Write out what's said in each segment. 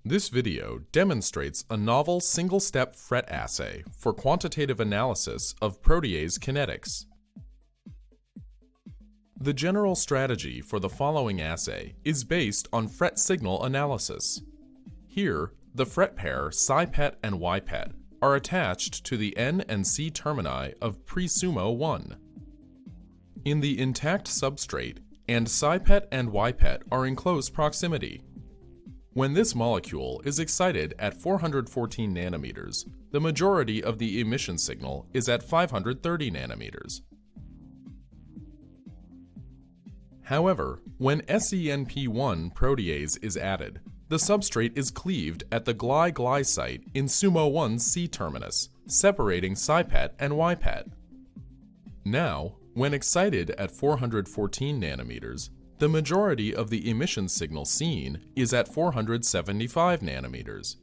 This video demonstrates a novel single-step FRET assay for quantitative analysis of protease kinetics. The general strategy for the following assay is based on FRET signal analysis. Here, the FRET pair SIPET and YPET are attached to the N and C termini of pre-SUMO 1. In the intact substrate, and SIPET and YPET are in close proximity. When this molecule is excited at 414 nanometers, the majority of the emission signal is at 530 nanometers. However, when SENP1 protease is added, the substrate is cleaved at the Gly-Gly site in SUMO 1's C terminus, separating SIPET and YPET. Now, when excited at 414 nanometers, the majority of the emission signal seen is at 475 nanometers.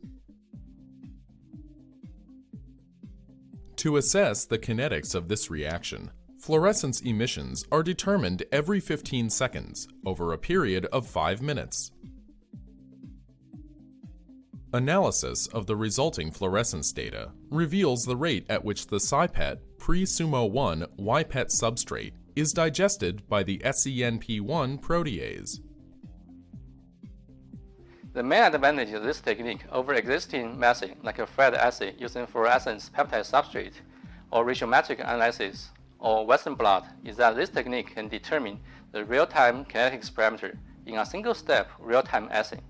To assess the kinetics of this reaction, fluorescence emissions are determined every 15 seconds over a period of 5 minutes. Analysis of the resulting fluorescence data reveals the rate at which the SIPET pre-SUMO 1 YPET substrate is digested by the SENP1 protease. The main advantage of this technique over existing method like a FRET assay using fluorescence peptide substrate or ratiometric analysis or Western blot is that this technique can determine the real-time kinetics parameter in a single-step real-time assay.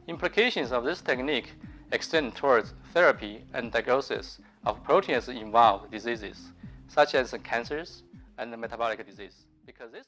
Implications of this technique extend towards therapy and diagnosis of protease-involved diseases such as cancers and metabolic disease, because this